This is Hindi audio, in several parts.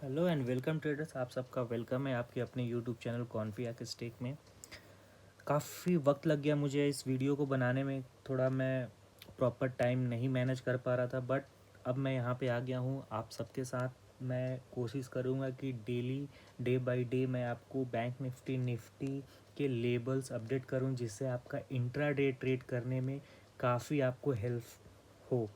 Hello and welcome traders. आप सबका वेलकम है आपके अपने यूट्यूब चैनल कॉन्फी के स्टेक में। काफ़ी वक्त लग गया मुझे इस वीडियो को बनाने में, थोड़ा मैं प्रॉपर टाइम नहीं मैनेज कर पा रहा था, बट अब मैं यहाँ पे आ गया हूँ आप सबके साथ। मैं कोशिश करूँगा कि डेली डे बाय डे मैं आपको बैंक निफ्टी के लेबल्स अपडेट करूँ, जिससे आपका इंट्रा डे ट्रेड करने में काफ़ी आपको हेल्प हो।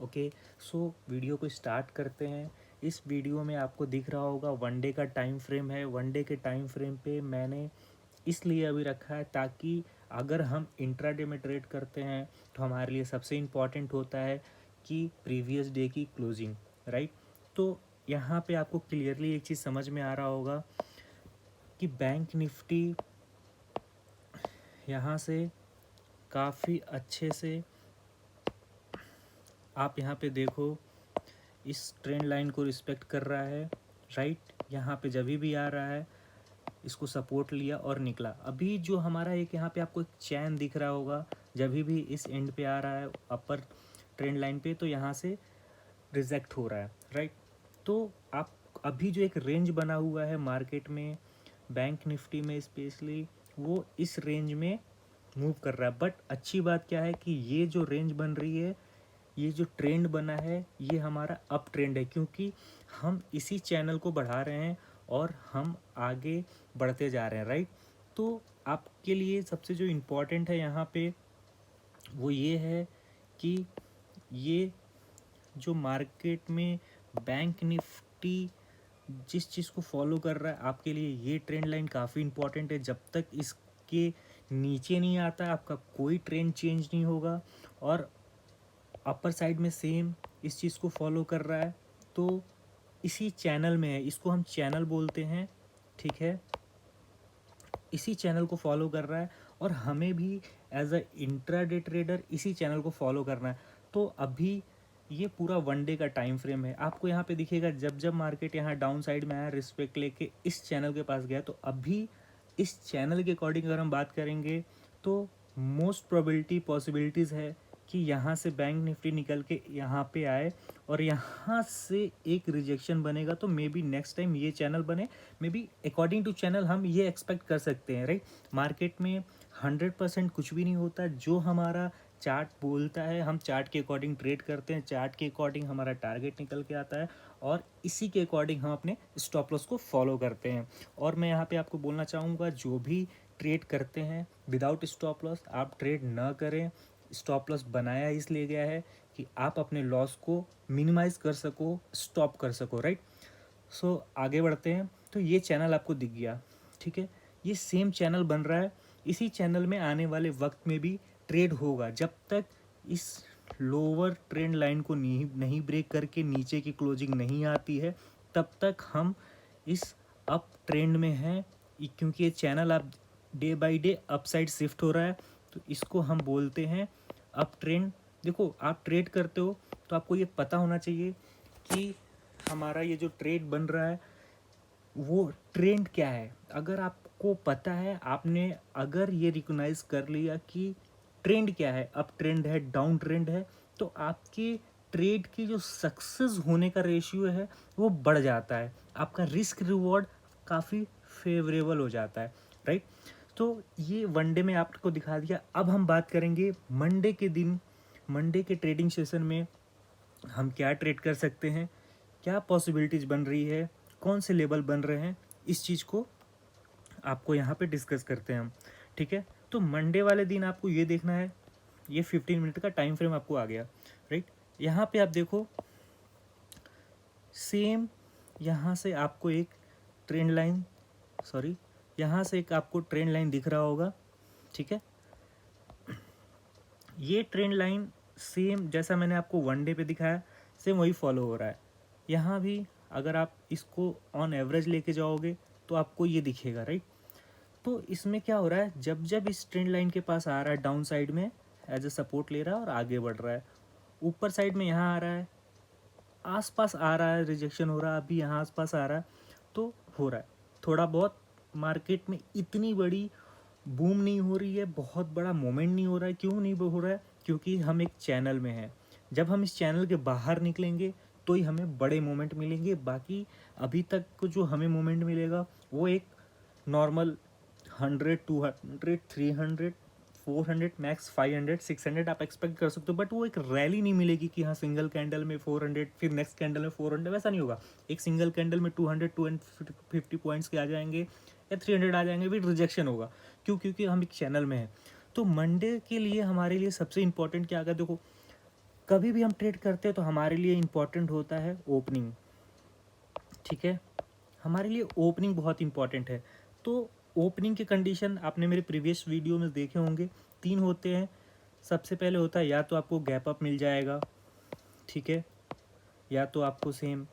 ओके, सो वीडियो को स्टार्ट करते हैं। इस वीडियो में आपको दिख रहा होगा वनडे का टाइम फ्रेम है। वनडे के टाइम फ्रेम पे मैंने इसलिए अभी रखा है ताकि अगर हम इंट्राडे में ट्रेड करते हैं तो हमारे लिए सबसे इम्पॉर्टेंट होता है कि प्रीवियस डे की क्लोजिंग, राइट। तो यहाँ पे आपको क्लियरली एक चीज़ समझ में आ रहा होगा कि बैंक निफ्टी यहाँ से काफ़ी अच्छे से, आप यहाँ पे देखो, इस ट्रेंड लाइन को रिस्पेक्ट कर रहा है, राइट। यहाँ पे जब भी आ रहा है इसको सपोर्ट लिया और निकला। अभी जो हमारा एक यहाँ पे आपको एक चैन दिख रहा होगा, जब भी इस एंड पे आ रहा है अपर ट्रेंड लाइन पे, तो यहाँ से रिजेक्ट हो रहा है, राइट। तो आप अभी जो एक रेंज बना हुआ है मार्केट में, बैंक निफ्टी में स्पेशली, वो इस रेंज में मूव कर रहा है। बट अच्छी बात क्या है कि ये जो रेंज बन रही है, ये जो ट्रेंड बना है, ये हमारा अप ट्रेंड है, क्योंकि हम इसी चैनल को बढ़ा रहे हैं और हम आगे बढ़ते जा रहे हैं, राइट। तो आपके लिए सबसे जो इम्पोर्टेंट है यहाँ पे वो ये है कि ये जो मार्केट में बैंक निफ्टी जिस चीज़ को फॉलो कर रहा है, आपके लिए ये ट्रेंड लाइन काफ़ी इम्पोर्टेंट है। जब तक इसके नीचे नहीं आता आपका कोई ट्रेंड चेंज नहीं होगा। और अपर साइड में सेम इस चीज़ को फॉलो कर रहा है, तो इसी चैनल में है, इसको हम चैनल बोलते हैं, ठीक है। इसी चैनल को फॉलो कर रहा है और हमें भी एज अ इंट्राडे ट्रेडर इसी चैनल को फॉलो करना है। तो अभी ये पूरा वनडे का टाइम फ्रेम है, आपको यहाँ पे दिखेगा जब जब मार्केट यहाँ डाउन साइड में आया, रिस्पेक्ट लेके इस चैनल के पास गया, तो अभी इस चैनल के अकॉर्डिंग अगर हम बात करेंगे तो मोस्ट प्रोबेबिलिटी पॉसिबिलिटीज़ है कि यहाँ से बैंक निफ्टी निकल के यहाँ पे आए और यहाँ से एक रिजेक्शन बनेगा, तो मे बी नेक्स्ट टाइम ये चैनल बने। Maybe according to channel हम ये एक्सपेक्ट कर सकते हैं, राइट। मार्केट में 100% कुछ भी नहीं होता, जो हमारा चार्ट बोलता है हम चार्ट के अकॉर्डिंग ट्रेड करते हैं, चार्ट के अकॉर्डिंग हमारा टारगेट निकल के आता है और इसी के अकॉर्डिंग हम अपने स्टॉप लॉस को फॉलो करते हैं। और मैं यहाँ पे आपको बोलना चाहूँगा, जो भी ट्रेड करते हैं विदाउट स्टॉप लॉस आप ट्रेड ना करें। स्टॉप लॉस बनाया इसलिए गया है कि आप अपने लॉस को मिनिमाइज कर सको, स्टॉप कर सको, राइट। सो आगे बढ़ते हैं। तो ये चैनल आपको दिख गया, ठीक है। ये सेम चैनल बन रहा है, इसी चैनल में आने वाले वक्त में भी ट्रेड होगा। जब तक इस लोअर ट्रेंड लाइन को नहीं ब्रेक करके नीचे की क्लोजिंग नहीं आती है, तब तक हम इस अप ट्रेंड में हैं। क्योंकि ये चैनल आप day by day up side shift हो रहा है, तो इसको हम बोलते हैं अप ट्रेंड। देखो, आप ट्रेड करते हो तो आपको ये पता होना चाहिए कि हमारा ये जो ट्रेड बन रहा है वो ट्रेंड क्या है। अगर आपको पता है, आपने अगर ये रिकॉग्नाइज कर लिया कि ट्रेंड क्या है, अप ट्रेंड है, डाउन ट्रेंड है, तो आपके ट्रेड की जो सक्सेस होने का रेशियो है वो बढ़ जाता है, आपका रिस्क रिवॉर्ड काफ़ी फेवरेबल हो जाता है, राइट। तो ये वनडे में आपको दिखा दिया। अब हम बात करेंगे मंडे के दिन, मंडे के ट्रेडिंग सेशन में हम क्या ट्रेड कर सकते हैं, क्या पॉसिबिलिटीज़ बन रही है, कौन से लेवल बन रहे हैं, इस चीज़ को आपको यहाँ पे डिस्कस करते हैं हम, ठीक है। तो मंडे वाले दिन आपको ये देखना है, ये 15 मिनट का टाइम फ्रेम आपको आ गया, राइट। यहाँ पे आप देखो, सेम यहाँ से आपको एक ट्रेंड लाइन, सॉरी, यहाँ से एक आपको ट्रेंड लाइन दिख रहा होगा, ठीक है। ये ट्रेंड लाइन सेम जैसा मैंने आपको वनडे पे दिखाया, सेम वही फॉलो हो रहा है। यहाँ भी अगर आप इसको ऑन एवरेज लेके जाओगे तो आपको ये दिखेगा, राइट। तो इसमें क्या हो रहा है, जब जब इस ट्रेंड लाइन के पास आ रहा है डाउन साइड में एज ए सपोर्ट ले रहा है और आगे बढ़ रहा है, ऊपर साइड में यहाँ आ रहा है, आसपास आ रहा है, रिजेक्शन हो रहा है, अभी यहाँ आसपास आ रहा है, तो हो रहा है थोड़ा बहुत। मार्केट में इतनी बड़ी बूम नहीं हो रही है, बहुत बड़ा मोमेंट नहीं हो रहा है। क्यों नहीं हो रहा है? क्योंकि हम एक चैनल में हैं। जब हम इस चैनल के बाहर निकलेंगे तो ही हमें बड़े मोमेंट मिलेंगे। बाकी अभी तक को जो हमें मोमेंट मिलेगा वो एक नॉर्मल 100, 200, 300, 400, मैक्स 500, 600 आप एक्सपेक्ट कर सकते हो। बट वो एक रैली नहीं मिलेगी कि हाँ सिंगल कैंडल में 400, फिर नेक्स्ट कैंडल में 400, वैसा नहीं होगा। एक सिंगल कैंडल में 200, 250 पॉइंट्स के आ जाएंगे या 300 आ जाएंगे, फिर रिजेक्शन होगा। क्यों? क्योंकि हम एक चैनल में हैं। तो मंडे के लिए हमारे लिए सबसे इंपॉर्टेंट क्या है? देखो, कभी भी हम ट्रेड करते हैं तो हमारे लिए इंपॉर्टेंट होता है ओपनिंग। ठीक है, हमारे लिए ओपनिंग बहुत इंपॉर्टेंट है। तो ओपनिंग के कंडीशन आपने मेरे प्रीवियस वीडियो में देखे होंगे, 3 होते हैं। सबसे पहले होता है या तो आपको गैप अप मिल जाएगा, ठीक है, या तो आपको सेम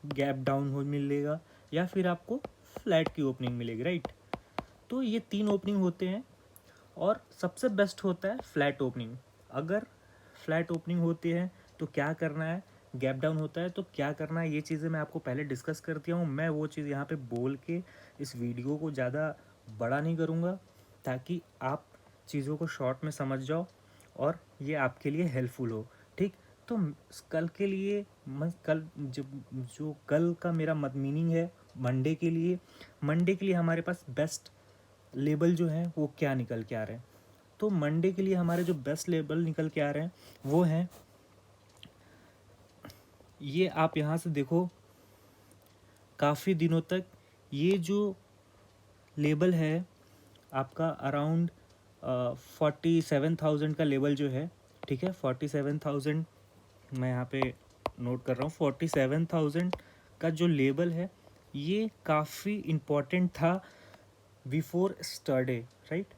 गैप डाउन हो मिलेगा, या फिर आपको फ्लैट की ओपनिंग मिलेगी, राइट। तो ये 3 ओपनिंग होते हैं और सबसे बेस्ट होता है फ्लैट ओपनिंग। अगर फ्लैट ओपनिंग होती है तो क्या करना है, गैप डाउन होता है तो क्या करना है, ये चीज़ें मैं आपको पहले डिस्कस कर दिया हूँ। मैं वो चीज़ यहाँ पे बोल के इस वीडियो को ज़्यादा बड़ा नहीं करूँगा, ताकि आप चीज़ों को शॉर्ट में समझ जाओ और ये आपके लिए हेल्पफुल हो, ठीक। तो कल के लिए मैं कल जो कल का मेरा मीनिंग है मंडे के लिए हमारे पास बेस्ट लेबल जो है वो क्या निकल के आ रहे हैं। तो मंडे के लिए हमारे जो बेस्ट लेबल निकल के आ रहे हैं वो हैं, ये आप यहाँ से देखो, काफ़ी दिनों तक ये जो लेबल है आपका अराउंड 47,000 का लेवल जो है, ठीक है, 47,000 मैं यहाँ पे नोट कर रहा हूँ। 47,000 का जो लेबल है ये काफ़ी इम्पोर्टेंट था बिफोर स्टरडे, राइट।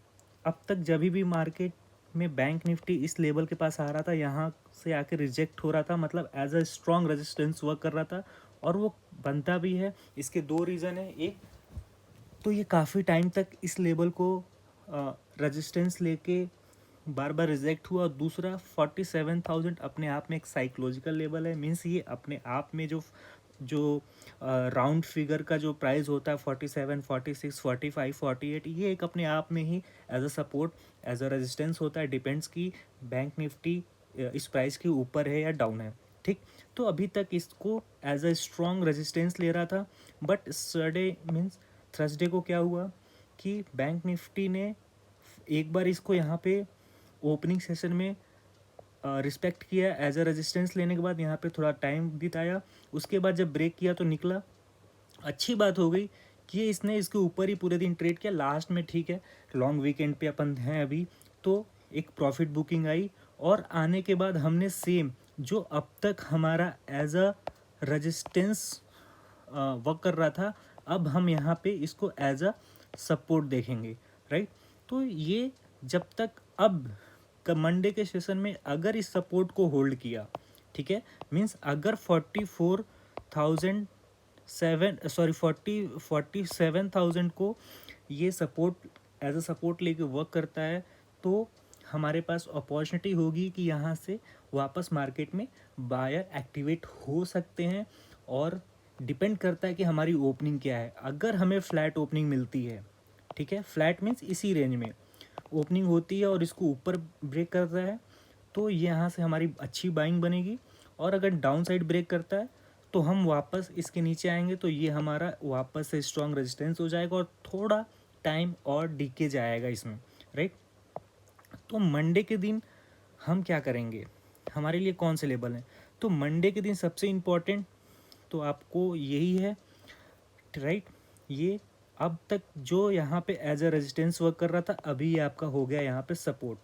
अब तक जब भी मार्केट में बैंक निफ्टी इस लेवल के पास आ रहा था, यहाँ से आके रिजेक्ट हो रहा था, मतलब as a strong resistance work कर रहा था, और वो बनता भी है। इसके 2 रीज़न है। एक तो ये काफ़ी टाइम तक इस लेवल को रेजिस्टेंस लेके बार बार रिजेक्ट हुआ, और दूसरा 47,000 अपने आप में एक साइकोलॉजिकल लेवल है। मीन्स ये अपने आप में जो जो राउंड फिगर का जो प्राइस होता है 47, 46, 45, 48, ये एक अपने आप में ही as a support, as a resistance होता है। डिपेंड्स कि बैंक निफ्टी इस प्राइस के ऊपर है या डाउन है, ठीक। तो अभी तक इसको एज अ स्ट्रॉन्ग रेजिस्टेंस ले रहा था, बट सैटरडे मीन्स थर्सडे को क्या हुआ कि बैंक निफ्टी ने एक बार इसको यहाँ पे ओपनिंग सेशन में रिस्पेक्ट किया, एज अ रेजिस्टेंस लेने के बाद यहाँ पे थोड़ा टाइम बिताया, उसके बाद जब ब्रेक किया तो निकला। अच्छी बात हो गई कि इसने इसके ऊपर ही पूरे दिन ट्रेड किया लास्ट में, ठीक है, लॉन्ग वीकेंड पे अपन हैं अभी, तो एक प्रॉफिट बुकिंग आई, और आने के बाद हमने सेम जो अब तक हमारा एज अ रेजिस्टेंस वर्क कर रहा था, अब हम यहाँ पे इसको एज अ सपोर्ट देखेंगे, राइट। तो ये जब तक अब मंडे के सेशन में अगर इस सपोर्ट को होल्ड किया, ठीक है, मीन्स अगर 47,000 को ये सपोर्ट एज अ सपोर्ट लेके वर्क करता है, तो हमारे पास अपॉर्चुनिटी होगी कि यहाँ से वापस मार्केट में बायर एक्टिवेट हो सकते हैं। और डिपेंड करता है कि हमारी ओपनिंग क्या है। अगर हमें फ्लैट ओपनिंग मिलती है, ठीक है, फ्लैट मीन्स इसी रेंज में ओपनिंग होती है और इसको ऊपर ब्रेक करता है, तो यहाँ से हमारी अच्छी बाइंग बनेगी। और अगर डाउन साइड ब्रेक करता है तो हम वापस इसके नीचे आएंगे, तो ये हमारा वापस से स्ट्रॉन्ग रेजिस्टेंस हो जाएगा और थोड़ा टाइम और डीके जाएगा इसमें, राइट। तो मंडे के दिन हम क्या करेंगे, हमारे लिए कौन से लेवल हैं? तो मंडे के दिन सबसे इम्पोर्टेंट तो आपको यही है, राइट। ये अब तक जो यहाँ पे एज अ रेजिस्टेंस वर्क कर रहा था, अभी ये आपका हो गया यहाँ पे सपोर्ट,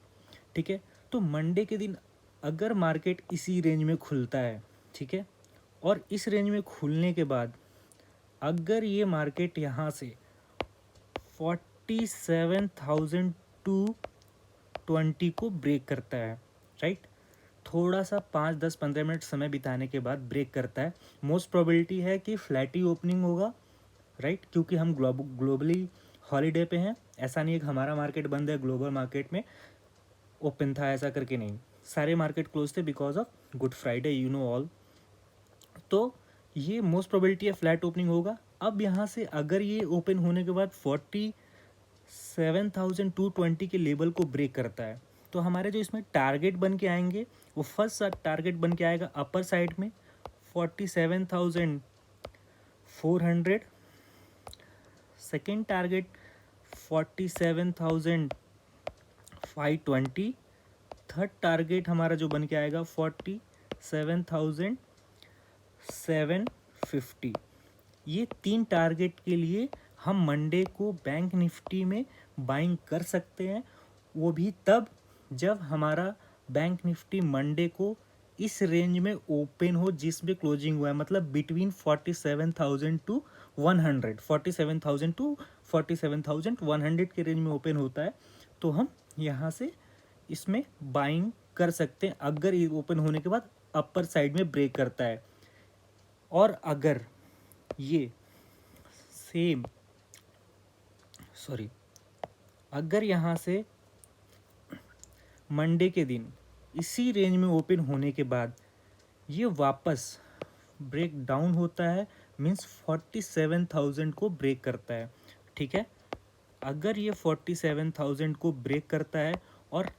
ठीक है। तो मंडे के दिन अगर मार्केट इसी रेंज में खुलता है, ठीक है, और इस रेंज में खुलने के बाद अगर ये मार्केट यहाँ से 47,220 को ब्रेक करता है, राइट, थोड़ा सा 5, 10, 15 मिनट समय बिताने के बाद ब्रेक करता है, मोस्ट प्रोबेबिलिटी है कि फ्लैट ही ओपनिंग होगा, राइट, क्योंकि हम ग्लोबली हॉलीडे पे हैं। ऐसा नहीं है कि हमारा मार्केट बंद है, ग्लोबल मार्केट में ओपन था, ऐसा करके नहीं, सारे मार्केट क्लोज थे because of good Friday, you know all. तो ये मोस्ट प्रोबेबिलिटी है फ्लैट ओपनिंग होगा। अब यहाँ से अगर ये ओपन होने के बाद 47,220 के लेवल को ब्रेक करता है, तो हमारे जो इसमें टारगेट बन के आएंगे वो फर्स्ट टारगेट बन के आएगा अपर साइड में 47,400, सेकेंड टारगेट 47,520, थर्ड टारगेट हमारा जो बन के आएगा 47,750। ये 3 टारगेट के लिए हम मंडे को बैंक निफ्टी में बाइंग कर सकते हैं, वो भी तब जब हमारा बैंक निफ्टी मंडे को इस रेंज में ओपन हो जिसमें क्लोजिंग हुआ है, मतलब बिटवीन 47,000 टू 100, 47,000 टू 47,100 के रेंज में ओपन होता है, तो हम यहाँ से इसमें बाइंग कर सकते हैं अगर ये ओपन होने के बाद अपर साइड में ब्रेक करता है। और अगर ये अगर यहाँ से मंडे के दिन इसी रेंज में ओपन होने के बाद ये वापस ब्रेक डाउन होता है, मीन्स 47,000 को ब्रेक करता है, ठीक है। अगर ये 47,000 को ब्रेक करता है और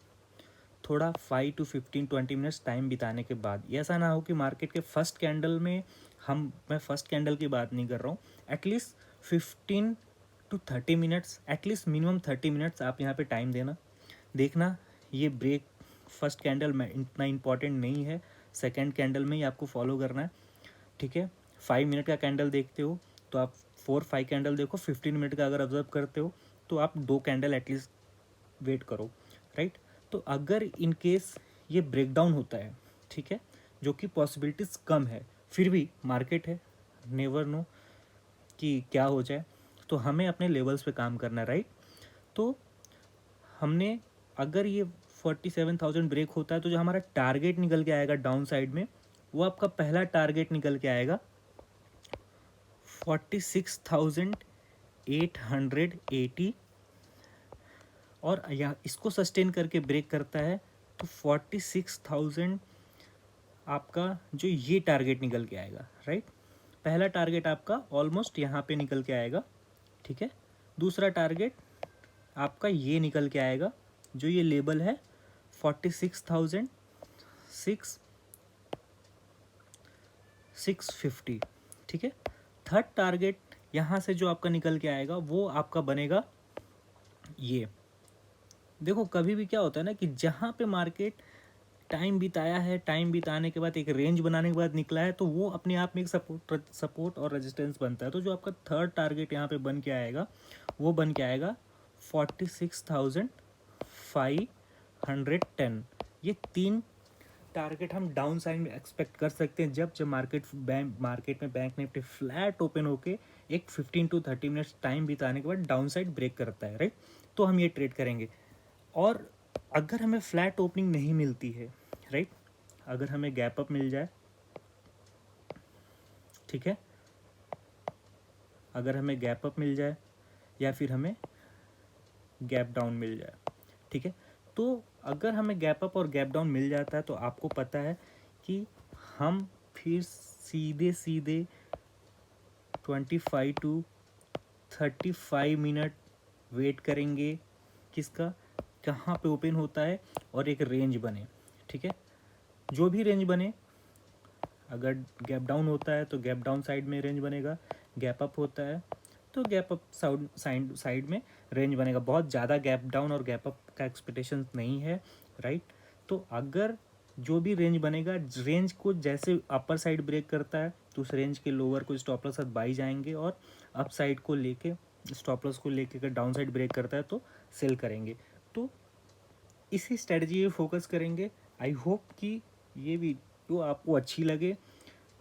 थोड़ा 5 to 15-20 मिनट्स टाइम बिताने के बाद, ऐसा ना हो कि मार्केट के फर्स्ट कैंडल में मैं फर्स्ट कैंडल की बात नहीं कर रहा हूँ, at least 15 to 30 minutes, at least minimum 30 minutes आप यहाँ पे टाइम देखना ये ब्रेक फर्स्ट कैंडल में इतना इम्पॉर्टेंट नहीं है, सेकेंड कैंडल में ही आपको फॉलो करना है, ठीक है। 5 मिनट का कैंडल देखते हो तो आप 4-5 कैंडल देखो, 15 मिनट का अगर ऑब्जर्व करते हो तो आप 2 कैंडल एटलीस्ट वेट करो, राइट। तो अगर इन केस ये ब्रेकडाउन होता है, ठीक है, जो कि पॉसिबिलिटीज़ कम है, फिर भी मार्केट है, नेवर नो कि क्या हो जाए, तो हमें अपने लेवल्स पे काम करना है, राइट। तो हमने अगर ये 47,000 ब्रेक होता है तो जो हमारा टारगेट निकल के आएगा डाउन साइड में, वो आपका पहला टारगेट निकल के आएगा 46,880, और यहाँ इसको सस्टेन करके ब्रेक करता है तो 46,000 आपका जो ये टारगेट निकल के आएगा, राइट। पहला टारगेट आपका ऑलमोस्ट यहाँ पे निकल के आएगा, ठीक है। दूसरा टारगेट आपका ये निकल के आएगा, जो ये लेबल है 46,650, ठीक है। थर्ड टारगेट यहाँ से जो आपका निकल के आएगा वो आपका बनेगा ये। देखो कभी भी क्या होता है ना कि जहाँ पे मार्केट टाइम बिताया है, टाइम बिताने के बाद एक रेंज बनाने के बाद निकला है, तो वो अपने आप में एक सपोर्ट और रेजिस्टेंस बनता है। तो जो आपका थर्ड टारगेट यहाँ पे बन के आएगा वो बन के आएगा 46,510। ये 3 टारगेट हम डाउन साइड में एक्सपेक्ट कर सकते हैं जब मार्केट में बैंक निफ्टी फ्लैट ओपन होके एक 15 to 30 मिनट्स टाइम बिताने के बाद डाउन साइड ब्रेक करता है, राइट। तो हम ये ट्रेड करेंगे। और अगर हमें फ्लैट ओपनिंग नहीं मिलती है, राइट, अगर हमें गैप अप मिल जाए, ठीक है, अगर हमें गैप अप मिल जाए या फिर हमें गैप डाउन मिल जाए, ठीक है, तो अगर हमें गैप अप और गैप डाउन मिल जाता है तो आपको पता है कि हम फिर सीधे 25 to 35 मिनट वेट करेंगे, किसका, कहाँ पे ओपन होता है और एक रेंज बने, ठीक है। जो भी रेंज बने, अगर गैप डाउन होता है तो गैप डाउन साइड में रेंज बनेगा, गैप अप होता है तो गैप अप साइड में रेंज बनेगा। बहुत ज़्यादा गैप डाउन और गैप अप का एक्सपेक्टेशन नहीं है, राइट। तो अगर जो भी रेंज बनेगा, रेंज को जैसे अपर साइड ब्रेक करता है तो उस रेंज के लोअर को स्टॉप लॉस साथ बाई जाएंगे, और अप साइड को लेके स्टॉप लॉस को लेके अगर डाउन साइड ब्रेक करता है तो सेल करेंगे। तो इसी स्ट्रेटजी पे फोकस करेंगे। आई होप कि ये वीडियो आपको अच्छी लगे,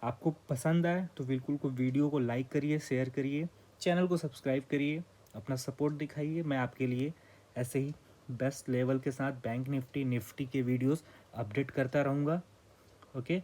आपको पसंद आए तो बिल्कुल को वीडियो को लाइक करिए, शेयर करिए, चैनल को सब्सक्राइब करिए, अपना सपोर्ट दिखाइए। मैं आपके लिए ऐसे ही बेस्ट लेवल के साथ बैंक निफ्टी के वीडियोस अपडेट करता रहूँगा। ओके।